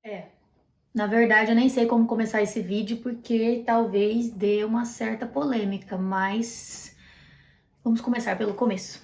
É, na verdade eu nem sei como começar esse vídeo porque talvez dê uma certa polêmica, mas vamos começar pelo começo.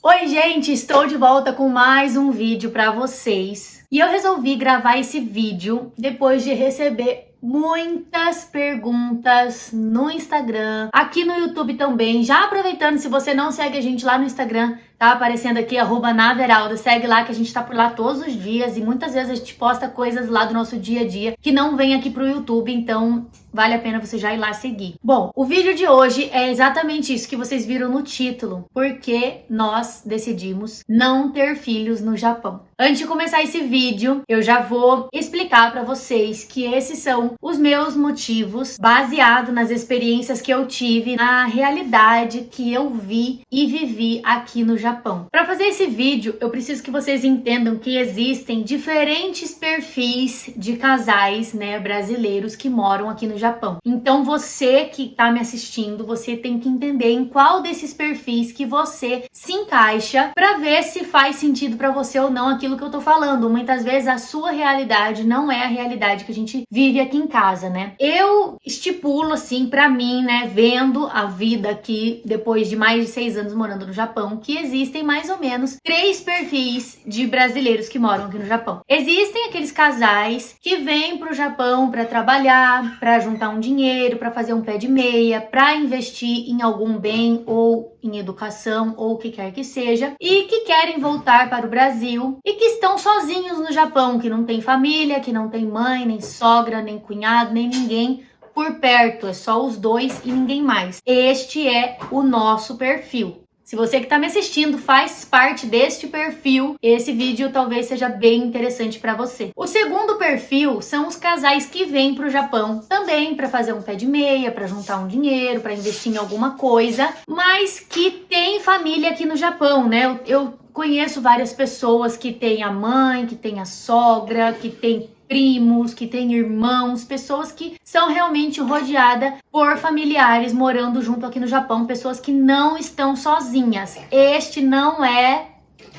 Oi, gente, estou de volta com mais um vídeo para vocês. E eu resolvi gravar esse vídeo depois de receber muitas perguntas no Instagram, aqui no YouTube também. Já aproveitando, se você não segue a gente lá no Instagram, tá aparecendo aqui, @naveralda, segue lá que a gente tá por lá todos os dias e muitas vezes a gente posta coisas lá do nosso dia a dia que não vem aqui pro YouTube, então vale a pena você já ir lá seguir. Bom, o vídeo de hoje é exatamente isso que vocês viram no título, porque nós decidimos não ter filhos no Japão. Antes de começar esse vídeo, eu já vou explicar para vocês que esses são os meus motivos, baseado nas experiências que eu tive, na realidade que eu vi e vivi aqui no Japão. Para fazer esse vídeo, eu preciso que vocês entendam que existem diferentes perfis de casais, né, brasileiros que moram aqui no Japão. Então você que tá me assistindo, você tem que entender em qual desses perfis que você se encaixa para ver se faz sentido para você ou não aquilo que eu tô falando. Muitas vezes a sua realidade não é a realidade que a gente vive aqui em casa, né? Eu estipulo assim para mim, né, vendo a vida aqui depois de mais de 6 anos morando no Japão, que existem mais ou menos 3 perfis de brasileiros que moram aqui no Japão. Existem aqueles casais que vêm pro Japão para trabalhar, para juntar um dinheiro, para fazer um pé de meia, para investir em algum bem ou em educação ou o que quer que seja, e que querem voltar para o Brasil e que estão sozinhos no Japão, que não tem família, que não tem mãe, nem sogra, nem cunhado, nem ninguém por perto, é só os dois e ninguém mais. Este é o nosso perfil. Se você que está me assistindo faz parte deste perfil, esse vídeo talvez seja bem interessante para você. O segundo perfil são os casais que vêm para o Japão também para fazer um pé de meia, para juntar um dinheiro, para investir em alguma coisa, mas que tem família aqui no Japão, né? Eu conheço várias pessoas que têm a mãe, que têm a sogra, que têm primos, que têm irmãos, pessoas que são realmente rodeadas por familiares morando junto aqui no Japão, pessoas que não estão sozinhas. Este não é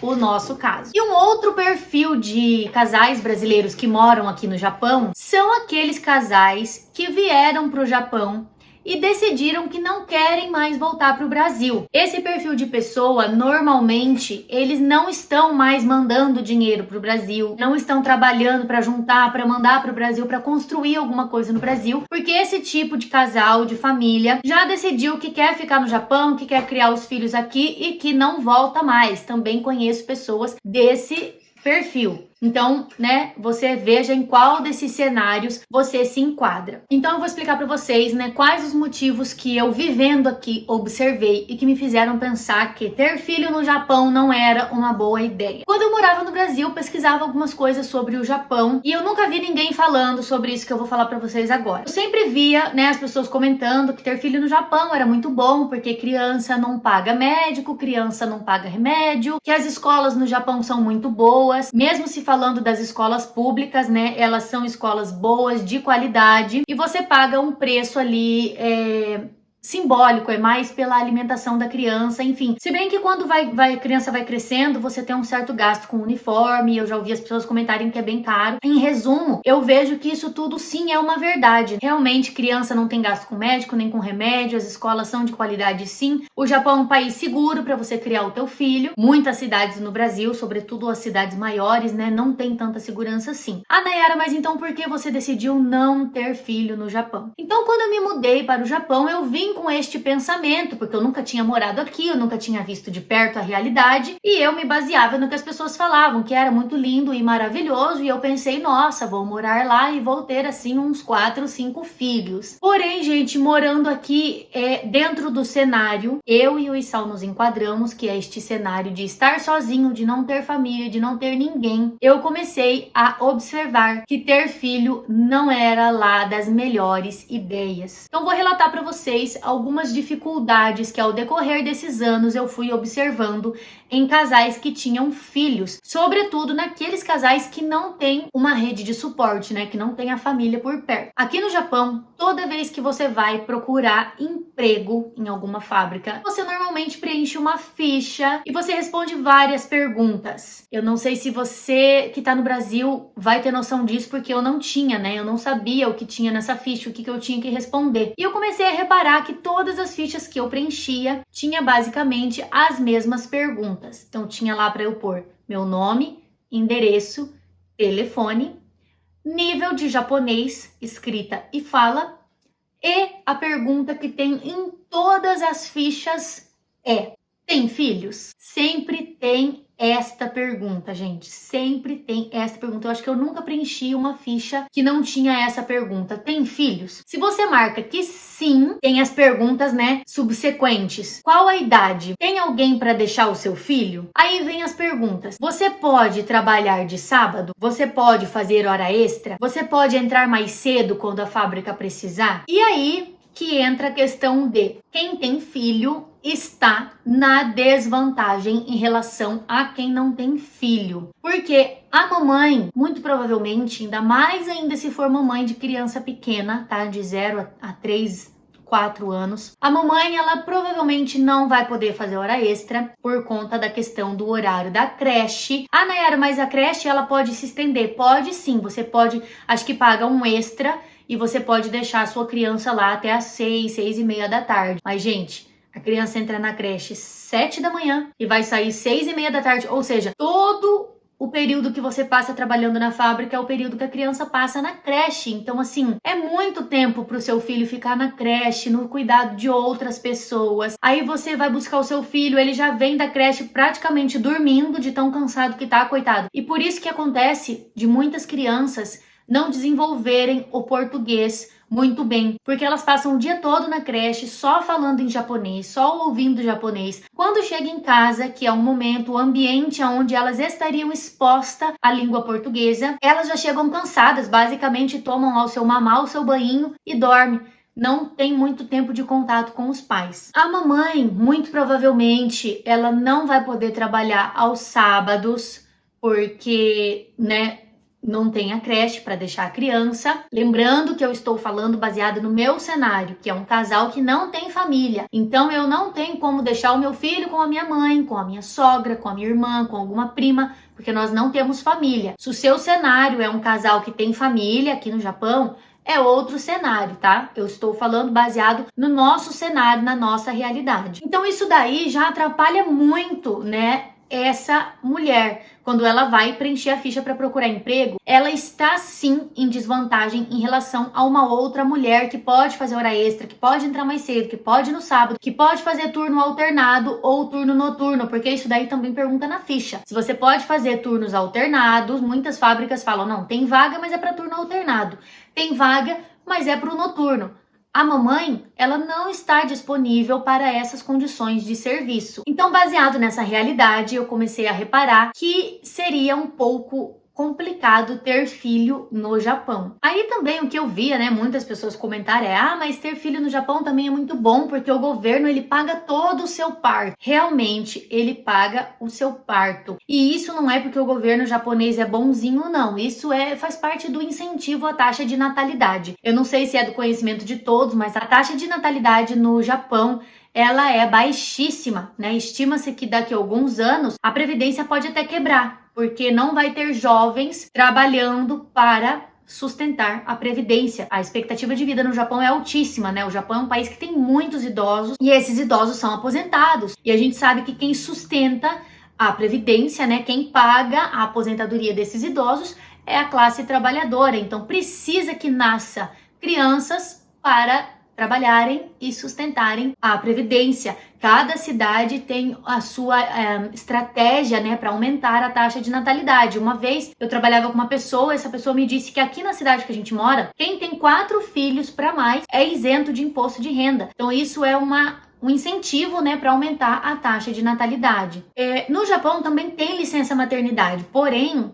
o nosso caso. E um outro perfil de casais brasileiros que moram aqui no Japão são aqueles casais que vieram para o Japão e decidiram que não querem mais voltar para o Brasil. Esse perfil de pessoa, normalmente, eles não estão mais mandando dinheiro para o Brasil, não estão trabalhando para juntar, para mandar para o Brasil, para construir alguma coisa no Brasil, porque esse tipo de casal, de família, já decidiu que quer ficar no Japão, que quer criar os filhos aqui e que não volta mais. Também conheço pessoas desse perfil. Então, né, você veja em qual desses cenários você se enquadra. Então eu vou explicar para vocês, né, quais os motivos que eu vivendo aqui observei e que me fizeram pensar que ter filho no Japão não era uma boa ideia. Quando eu morava no Brasil, pesquisava algumas coisas sobre o Japão e eu nunca vi ninguém falando sobre isso que eu vou falar para vocês agora. Eu sempre via, né, as pessoas comentando que ter filho no Japão era muito bom porque criança não paga médico, criança não paga remédio, que as escolas no Japão são muito boas, mesmo se falando das escolas públicas, né? Elas são escolas boas, de qualidade, e você paga um preço ali simbólico, é mais pela alimentação da criança, enfim. Se bem que quando a criança vai crescendo, você tem um certo gasto com uniforme, eu já ouvi as pessoas comentarem que é bem caro. Em resumo, eu vejo que isso tudo sim é uma verdade. Realmente, criança não tem gasto com médico, nem com remédio, as escolas são de qualidade sim. O Japão é um país seguro para você criar o teu filho. Muitas cidades no Brasil, sobretudo as cidades maiores, né, não tem tanta segurança assim. Ah, Nayara, mas então por que você decidiu não ter filho no Japão? Então, quando eu me mudei para o Japão, eu vim com este pensamento, porque eu nunca tinha morado aqui, eu nunca tinha visto de perto a realidade, e eu me baseava no que as pessoas falavam, que era muito lindo e maravilhoso, e eu pensei, nossa, vou morar lá e vou ter assim uns 4, 5 filhos. Porém, gente, morando aqui dentro do cenário, eu e o Isal nos enquadramos, que é este cenário de estar sozinho, de não ter família, de não ter ninguém, eu comecei a observar que ter filho não era lá das melhores ideias. Então vou relatar para vocês algumas dificuldades que ao decorrer desses anos eu fui observando em casais que tinham filhos, sobretudo naqueles casais que não têm uma rede de suporte, né, que não tem a família por perto. Aqui no Japão, toda vez que você vai procurar emprego em alguma fábrica, você normalmente preenche uma ficha e você responde várias perguntas. Eu não sei se você que tá no Brasil vai ter noção disso, porque eu não tinha, né? Eu não sabia o que tinha nessa ficha, o que eu tinha que responder. E eu comecei a reparar que todas as fichas que eu preenchia tinha basicamente as mesmas perguntas. Então tinha lá para eu pôr meu nome, endereço, telefone, nível de japonês, escrita e fala, e a pergunta que tem em todas as fichas é: tem filhos? Sempre tem esta pergunta, gente. Sempre tem esta pergunta. Eu acho que eu nunca preenchi uma ficha que não tinha essa pergunta. Tem filhos? Se você marca que sim, tem as perguntas, né, subsequentes. Qual a idade? Tem alguém para deixar o seu filho? Aí vem as perguntas. Você pode trabalhar de sábado? Você pode fazer hora extra? Você pode entrar mais cedo quando a fábrica precisar? E aí que entra a questão de quem tem filho está na desvantagem em relação a quem não tem filho. Porque a mamãe, muito provavelmente, ainda mais ainda se for mamãe de criança pequena, tá? De 0 a 3, 4 anos. A mamãe, ela provavelmente não vai poder fazer hora extra por conta da questão do horário da creche. Ah, Nayara, mas a creche, ela pode se estender? Pode sim, você pode, acho que paga um extra e você pode deixar a sua criança lá até às 6, 6:30 da tarde. Mas, gente, a criança entra na creche 7 da manhã e vai sair 6:30 da tarde. Ou seja, todo o período que você passa trabalhando na fábrica é o período que a criança passa na creche. Então, assim, é muito tempo para o seu filho ficar na creche, no cuidado de outras pessoas. Aí você vai buscar o seu filho, ele já vem da creche praticamente dormindo de tão cansado que tá, coitado. E por isso que acontece de muitas crianças não desenvolverem o português muito bem, porque elas passam o dia todo na creche só falando em japonês, só ouvindo japonês. Quando chega em casa, que é um momento, o ambiente onde elas estariam expostas à língua portuguesa, elas já chegam cansadas, basicamente tomam lá o seu mamá, o seu banho e dormem. Não tem muito tempo de contato com os pais. A mamãe, muito provavelmente, ela não vai poder trabalhar aos sábados, porque, né, não tem a creche para deixar a criança. Lembrando que eu estou falando baseado no meu cenário, que é um casal que não tem família. Então eu não tenho como deixar o meu filho com a minha mãe, com a minha sogra, com a minha irmã, com alguma prima, porque nós não temos família. Se o seu cenário é um casal que tem família aqui no Japão, é outro cenário, tá? Eu estou falando baseado no nosso cenário, na nossa realidade. Então isso daí já atrapalha muito, né, essa mulher. Quando ela vai preencher a ficha para procurar emprego, ela está sim em desvantagem em relação a uma outra mulher que pode fazer hora extra, que pode entrar mais cedo, que pode ir no sábado, que pode fazer turno alternado ou turno noturno, porque isso daí também pergunta na ficha. Se você pode fazer turnos alternados, muitas fábricas falam, não, tem vaga, mas é para turno alternado. Tem vaga, mas é para o noturno. A mamãe, ela não está disponível para essas condições de serviço. Então, baseado nessa realidade, eu comecei a reparar que seria um pouco complicado ter filho no Japão. Aí também o que eu via, né, muitas pessoas comentarem mas ter filho no Japão também é muito bom, porque o governo, ele paga todo o seu parto. Realmente, ele paga o seu parto. E isso não é porque o governo japonês é bonzinho, não. Isso faz parte do incentivo à taxa de natalidade. Eu não sei se é do conhecimento de todos, mas a taxa de natalidade no Japão, ela é baixíssima, né? Estima-se que daqui a alguns anos a previdência pode até quebrar, porque não vai ter jovens trabalhando para sustentar a previdência. A expectativa de vida no Japão é altíssima, né? O Japão é um país que tem muitos idosos e esses idosos são aposentados. E a gente sabe que quem sustenta a previdência, né? Quem paga a aposentadoria desses idosos é a classe trabalhadora. Então precisa que nasça crianças para trabalharem e sustentarem a previdência. Cada cidade tem a sua estratégia, né, para aumentar a taxa de natalidade. Uma vez eu trabalhava com uma pessoa, essa pessoa me disse que aqui na cidade que a gente mora, quem tem 4 filhos para mais é isento de imposto de renda. Então isso é um incentivo, né, para aumentar a taxa de natalidade. No Japão também tem licença maternidade, porém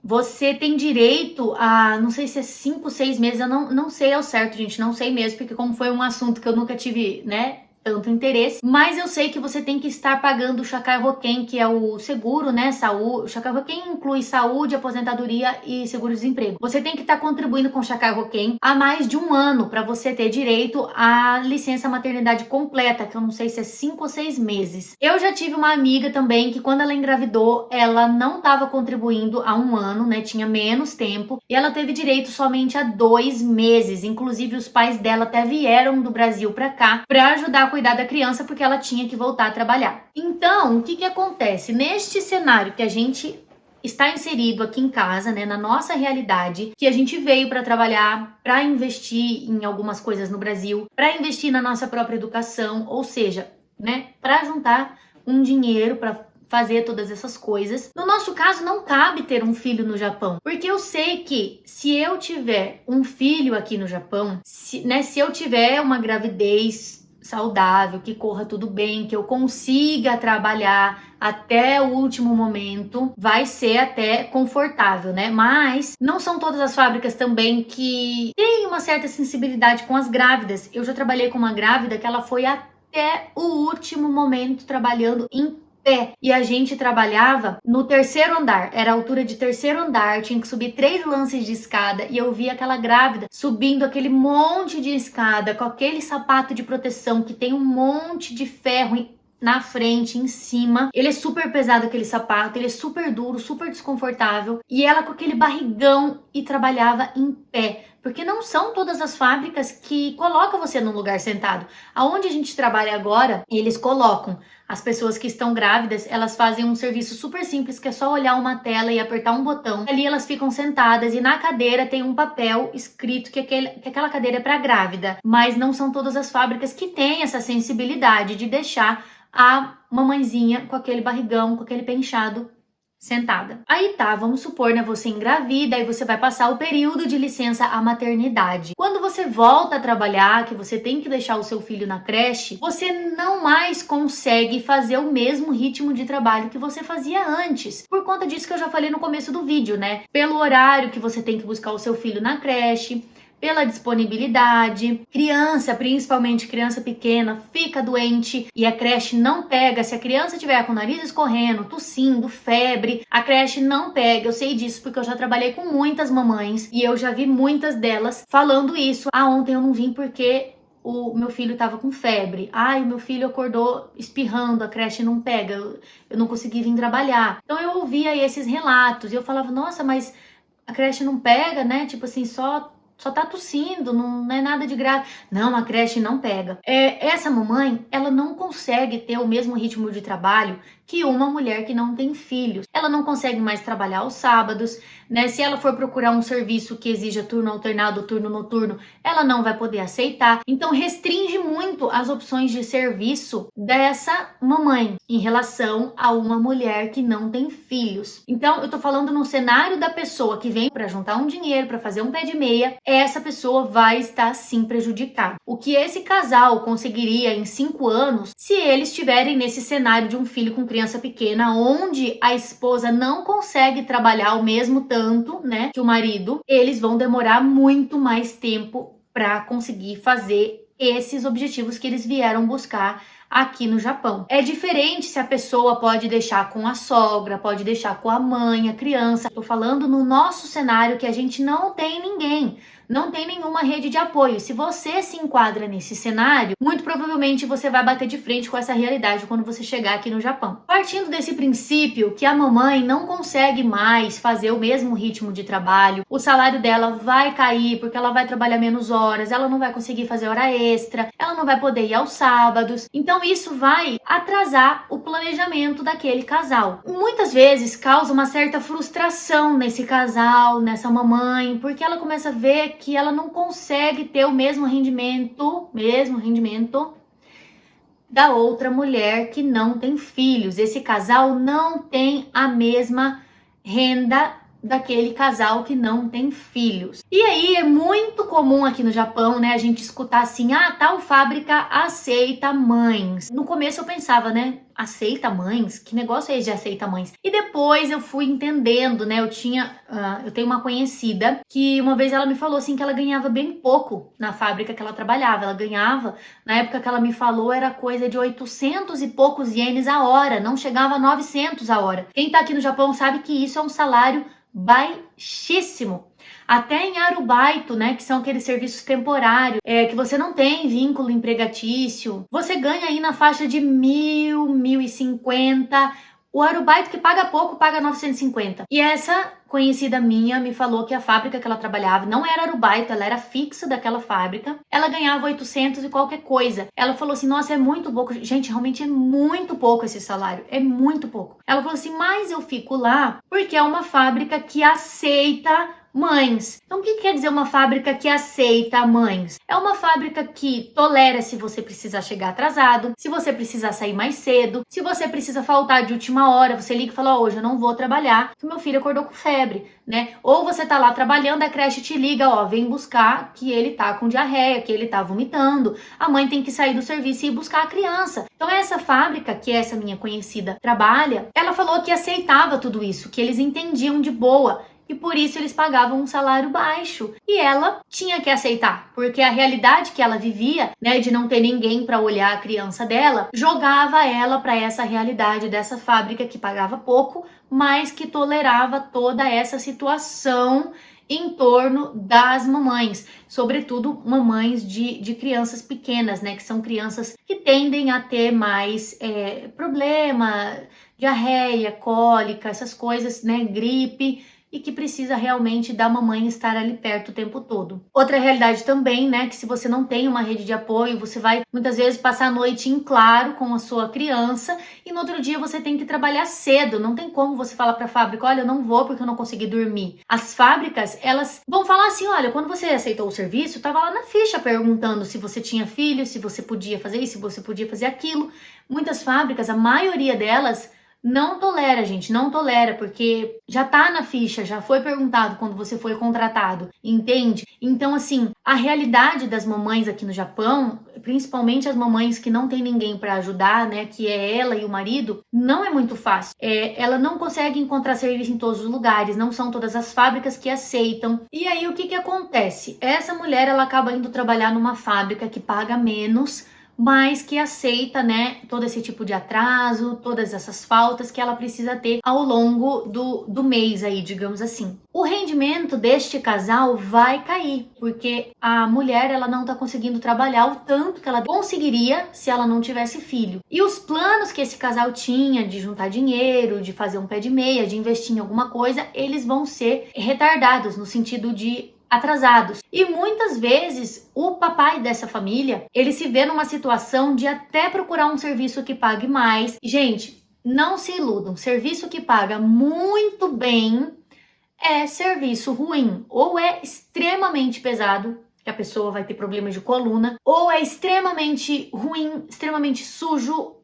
você tem direito a, não sei se é 5, 6 meses, eu não sei ao certo, gente, não sei mesmo, porque como foi um assunto que eu nunca tive, né, tanto interesse, mas eu sei que você tem que estar pagando o Shakai Hoken, que é o seguro, né, saúde. O Shakai Hoken inclui saúde, aposentadoria e seguro-desemprego. Você tem que estar contribuindo com o Shakai Hoken há mais de um ano para você ter direito à licença maternidade completa, que eu não sei se é 5 ou 6 meses. Eu já tive uma amiga também que quando ela engravidou, ela não estava contribuindo há um ano, né, tinha menos tempo, e ela teve direito somente a 2 meses. Inclusive os pais dela até vieram do Brasil para cá para ajudar a cuidar da criança, porque ela tinha que voltar a trabalhar. Então, o que acontece? Neste cenário que a gente está inserido aqui em casa, né, na nossa realidade, que a gente veio para trabalhar, para investir em algumas coisas no Brasil, para investir na nossa própria educação, ou seja, né, para juntar um dinheiro para fazer todas essas coisas. No nosso caso, não cabe ter um filho no Japão, porque eu sei que se eu tiver um filho aqui no Japão, se eu tiver uma gravidez saudável, que corra tudo bem, que eu consiga trabalhar até o último momento, vai ser até confortável, né? Mas não são todas as fábricas também que têm uma certa sensibilidade com as grávidas. Eu já trabalhei com uma grávida que ela foi até o último momento trabalhando em pé. E a gente trabalhava no terceiro andar, era a altura de terceiro andar, tinha que subir 3 lances de escada e eu via aquela grávida subindo aquele monte de escada com aquele sapato de proteção que tem um monte de ferro na frente, em cima. Ele é super pesado, aquele sapato, ele é super duro, super desconfortável. E ela com aquele barrigão e trabalhava em pé. Porque não são todas as fábricas que colocam você num lugar sentado. Aonde a gente trabalha agora, eles colocam as pessoas que estão grávidas, elas fazem um serviço super simples, que é só olhar uma tela e apertar um botão. Ali elas ficam sentadas e na cadeira tem um papel escrito que aquela cadeira é para grávida. Mas não são todas as fábricas que têm essa sensibilidade de deixar a mamãezinha com aquele barrigão, com aquele pé inchado, sentada. Aí tá, vamos supor, né, você engravida e você vai passar o período de licença à maternidade. Quando você volta a trabalhar, que você tem que deixar o seu filho na creche, você não mais consegue fazer o mesmo ritmo de trabalho que você fazia antes. Por conta disso que eu já falei no começo do vídeo, né? Pelo horário que você tem que buscar o seu filho na creche, pela disponibilidade, criança, principalmente criança pequena, fica doente e a creche não pega. Se a criança tiver com o nariz escorrendo, tossindo, febre, a creche não pega. Eu sei disso porque eu já trabalhei com muitas mamães e eu já vi muitas delas falando isso. Ontem eu não vim porque o meu filho tava com febre. O meu filho acordou espirrando, a creche não pega, eu não consegui vir trabalhar. Então eu ouvia esses relatos e eu falava, nossa, mas a creche não pega, né? Tipo assim, só tá tossindo, não é nada de grave. Não, a creche não pega. Essa mamãe, ela não consegue ter o mesmo ritmo de trabalho que uma mulher que não tem filhos. Ela não consegue mais trabalhar aos sábados, né? Se ela for procurar um serviço que exija turno alternado, turno noturno, ela não vai poder aceitar. Então restringe muito as opções de serviço dessa mamãe em relação a uma mulher que não tem filhos. Então eu tô falando no cenário da pessoa que vem para juntar um dinheiro, para fazer um pé de meia, essa pessoa vai estar sim prejudicada. O que esse casal conseguiria em 5 anos se eles estiverem nesse cenário de um filho com criança pequena, onde a esposa não consegue trabalhar o mesmo tanto, né, que o marido, eles vão demorar muito mais tempo para conseguir fazer esses objetivos que eles vieram buscar aqui no Japão. É diferente se a pessoa pode deixar com a sogra, pode deixar com a mãe, a criança. Tô falando no nosso cenário que a gente não tem ninguém, não tem nenhuma rede de apoio. Se você se enquadra nesse cenário, muito provavelmente você vai bater de frente com essa realidade quando você chegar aqui no Japão. Partindo desse princípio que a mamãe não consegue mais fazer o mesmo ritmo de trabalho, o salário dela vai cair porque ela vai trabalhar menos horas, ela não vai conseguir fazer hora extra, ela não vai poder ir aos sábados. Então isso vai atrasar o planejamento daquele casal. Muitas vezes causa uma certa frustração nesse casal, nessa mamãe, porque ela começa a ver que ela não consegue ter o mesmo rendimento da outra mulher que não tem filhos. Esse casal não tem a mesma renda daquele casal que não tem filhos. E aí é muito comum aqui no Japão, né, a gente escutar assim, tal fábrica aceita mães. No começo eu pensava, né, aceita mães? Que negócio é esse de aceita mães? E depois eu fui entendendo, né? Eu tenho uma conhecida que uma vez ela me falou assim que ela ganhava bem pouco na fábrica que ela trabalhava. Ela ganhava, na época que ela me falou, era coisa de 800 e poucos ienes a hora, não chegava a 900 a hora. Quem tá aqui no Japão sabe que isso é um salário baixíssimo. Até em arubaito, né, que são aqueles serviços temporários, que você não tem vínculo empregatício, você ganha aí na faixa de 1.000, 1.050. O arubaito que paga pouco, paga 950. E essa conhecida minha me falou que a fábrica que ela trabalhava não era arubaito, ela era fixa daquela fábrica. Ela ganhava 800 e qualquer coisa. Ela falou assim, nossa, é muito pouco. Gente, realmente é muito pouco esse salário, é muito pouco. Ela falou assim, mas eu fico lá porque é uma fábrica que aceita mães. Então, o que quer dizer uma fábrica que aceita mães? É uma fábrica que tolera se você precisar chegar atrasado, se você precisar sair mais cedo, se você precisa faltar de última hora, você liga e fala, hoje eu não vou trabalhar, que meu filho acordou com febre, né? Ou você tá lá trabalhando, a creche te liga, vem buscar que ele tá com diarreia, que ele tá vomitando, a mãe tem que sair do serviço e ir buscar a criança. Então, essa fábrica, que essa minha conhecida trabalha, ela falou que aceitava tudo isso, que eles entendiam de boa, e por isso eles pagavam um salário baixo. E ela tinha que aceitar, porque a realidade que ela vivia, né, de não ter ninguém para olhar a criança dela, jogava ela para essa realidade dessa fábrica que pagava pouco, mas que tolerava toda essa situação em torno das mamães, sobretudo mamães de crianças pequenas, né, que são crianças que tendem a ter mais problema, diarreia, cólica, essas coisas, né, gripe, e que precisa realmente da mamãe estar ali perto o tempo todo. Outra realidade também, né, que se você não tem uma rede de apoio, você vai muitas vezes passar a noite em claro com a sua criança e no outro dia você tem que trabalhar cedo. Não tem como você falar para a fábrica, olha, eu não vou porque eu não consegui dormir. As fábricas, elas vão falar assim, olha, quando você aceitou o serviço, tava lá na ficha perguntando se você tinha filho, se você podia fazer isso, se você podia fazer aquilo. Muitas fábricas, a maioria delas, não tolera, gente, não tolera, porque já tá na ficha, já foi perguntado quando você foi contratado, entende? Então, assim, a realidade das mamães aqui no Japão, principalmente as mamães que não tem ninguém para ajudar, né, que é ela e o marido, não é muito fácil. Ela não consegue encontrar serviço em todos os lugares, não são todas as fábricas que aceitam. E aí, o que acontece? Essa mulher, ela acaba indo trabalhar numa fábrica que paga menos, mas que aceita, né, todo esse tipo de atraso, todas essas faltas que ela precisa ter ao longo do mês aí, digamos assim. O rendimento deste casal vai cair, porque a mulher, ela não tá conseguindo trabalhar o tanto que ela conseguiria se ela não tivesse filho. E os planos que esse casal tinha de juntar dinheiro, de fazer um pé de meia, de investir em alguma coisa, eles vão ser retardados no sentido de atrasados. E muitas vezes o papai dessa família, ele se vê numa situação de até procurar um serviço que pague mais. Gente, não se iludam, serviço que paga muito bem é serviço ruim, ou é extremamente pesado, que a pessoa vai ter problemas de coluna, ou é extremamente ruim, extremamente sujo.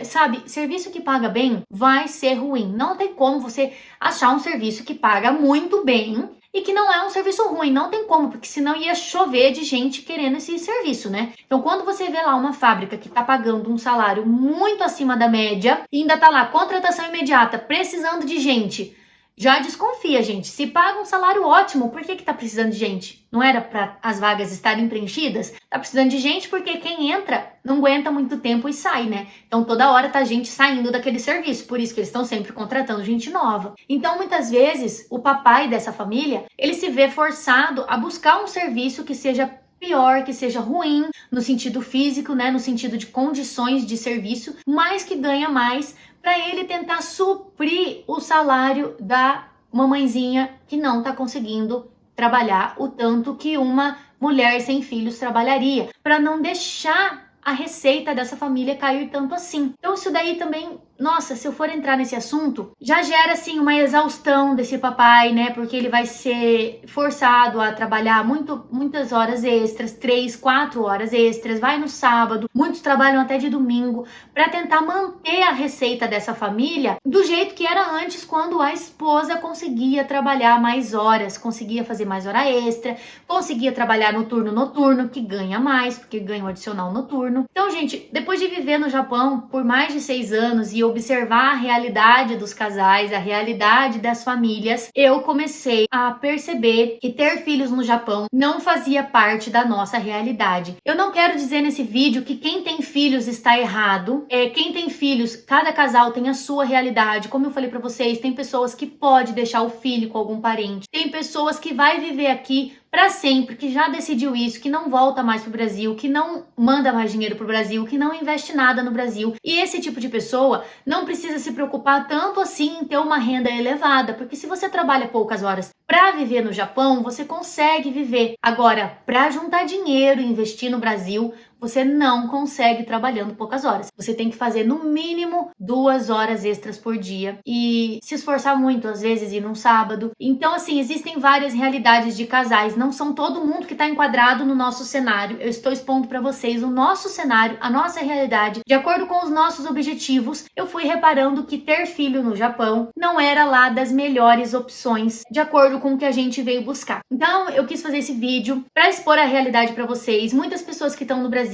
Sabe, serviço que paga bem vai ser ruim. Não tem como você achar um serviço que paga muito bem e que não é um serviço ruim, não tem como, porque senão ia chover de gente querendo esse serviço, né? Então, quando você vê lá uma fábrica que tá pagando um salário muito acima da média e ainda tá lá, contratação imediata, precisando de gente, já desconfia, gente. Se paga um salário ótimo, por que tá precisando de gente? Não era para as vagas estarem preenchidas? Tá precisando de gente porque quem entra não aguenta muito tempo e sai, né? Então toda hora tá gente saindo daquele serviço, por isso que eles estão sempre contratando gente nova. Então muitas vezes o papai dessa família, ele se vê forçado a buscar um serviço que seja pior, que seja ruim no sentido físico, né, no sentido de condições de serviço, mas que ganha mais, para ele tentar suprir o salário da mamãezinha que não tá conseguindo trabalhar o tanto que uma mulher sem filhos trabalharia, para não deixar a receita dessa família cair tanto assim. Então isso daí também nossa, se eu for entrar nesse assunto, já gera assim uma exaustão desse papai, né? Porque ele vai ser forçado a trabalhar muitas horas extras, 3, 4 horas extras, vai no sábado, muitos trabalham até de domingo, para tentar manter a receita dessa família do jeito que era antes, quando a esposa conseguia trabalhar mais horas, conseguia fazer mais hora extra, conseguia trabalhar no turno noturno, que ganha mais, porque ganha um adicional noturno. Então, gente, depois de viver no Japão por mais de 6 anos e observar a realidade dos casais, a realidade das famílias, eu comecei a perceber que ter filhos no Japão não fazia parte da nossa realidade. Eu não quero dizer nesse vídeo que quem tem filhos está errado. Quem tem filhos, cada casal tem a sua realidade. Como eu falei pra vocês, tem pessoas que pode deixar o filho com algum parente. Tem pessoas que vai viver aqui para sempre, que já decidiu isso, que não volta mais pro Brasil, que não manda mais dinheiro pro Brasil, que não investe nada no Brasil. E esse tipo de pessoa não precisa se preocupar tanto assim em ter uma renda elevada, porque se você trabalha poucas horas para viver no Japão, você consegue viver. Agora, para juntar dinheiro e investir no Brasil, você não consegue trabalhando poucas horas. Você tem que fazer no mínimo 2 horas extras por dia e se esforçar muito, às vezes ir num sábado. Então, assim, existem várias realidades de casais. Não são todo mundo que está enquadrado no nosso cenário. Eu estou expondo para vocês o nosso cenário, a nossa realidade. De acordo com os nossos objetivos, eu fui reparando que ter filho no Japão não era lá das melhores opções, de acordo com o que a gente veio buscar. Então, eu quis fazer esse vídeo para expor a realidade para vocês. Muitas pessoas que estão no Brasil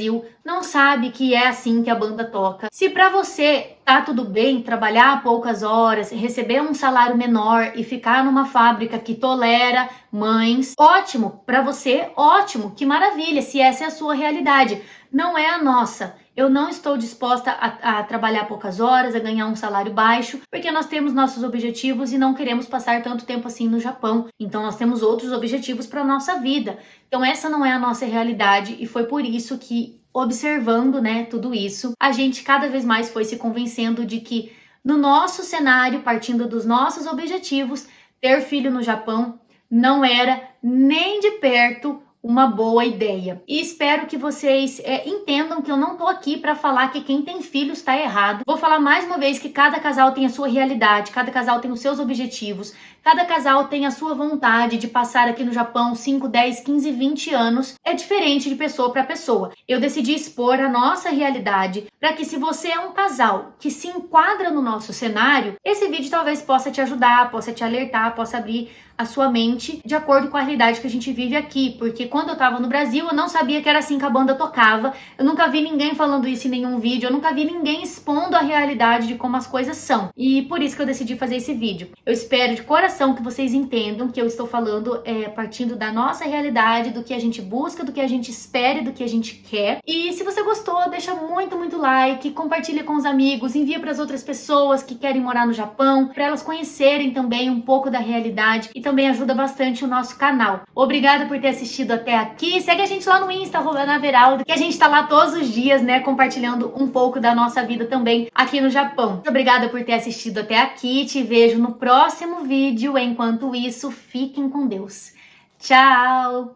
não sabem que é assim que a banda toca. Se para você tá tudo bem trabalhar poucas horas, receber um salário menor e ficar numa fábrica que tolera mães, ótimo, para você, ótimo, que maravilha, se essa é a sua realidade. Não é a nossa. Eu não estou disposta a trabalhar poucas horas, a ganhar um salário baixo, porque nós temos nossos objetivos e não queremos passar tanto tempo assim no Japão. Então nós temos outros objetivos para nossa vida. Então essa não é a nossa realidade e foi por isso que, observando, né, tudo isso, a gente cada vez mais foi se convencendo de que no nosso cenário, partindo dos nossos objetivos, ter filho no Japão não era nem de perto uma boa ideia. E espero que vocês entendam que eu não tô aqui para falar que quem tem filhos está errado. Vou falar mais uma vez que cada casal tem a sua realidade, cada casal tem os seus objetivos, cada casal tem a sua vontade de passar aqui no Japão 5, 10, 15, 20 anos. É diferente de pessoa para pessoa. Eu decidi expor a nossa realidade para que, se você é um casal que se enquadra no nosso cenário, esse vídeo talvez possa te ajudar, possa te alertar, possa abrir a sua mente de acordo com a realidade que a gente vive aqui, porque quando eu tava no Brasil, eu não sabia que era assim que a banda tocava, eu nunca vi ninguém falando isso em nenhum vídeo, eu nunca vi ninguém expondo a realidade de como as coisas são, e por isso que eu decidi fazer esse vídeo. Eu espero de coração que vocês entendam que eu estou falando partindo da nossa realidade, do que a gente busca, do que a gente espera, do que a gente quer. E se você gostou, deixa muito like, compartilha com os amigos, envia para as outras pessoas que querem morar no Japão, para elas conhecerem também um pouco da realidade, e também ajuda bastante o nosso canal. Obrigada por ter assistido até aqui. Segue a gente lá no Insta, @naveraldo, que a gente tá lá todos os dias, né, compartilhando um pouco da nossa vida também aqui no Japão. Muito obrigada por ter assistido até aqui. Te vejo no próximo vídeo. Enquanto isso, fiquem com Deus. Tchau!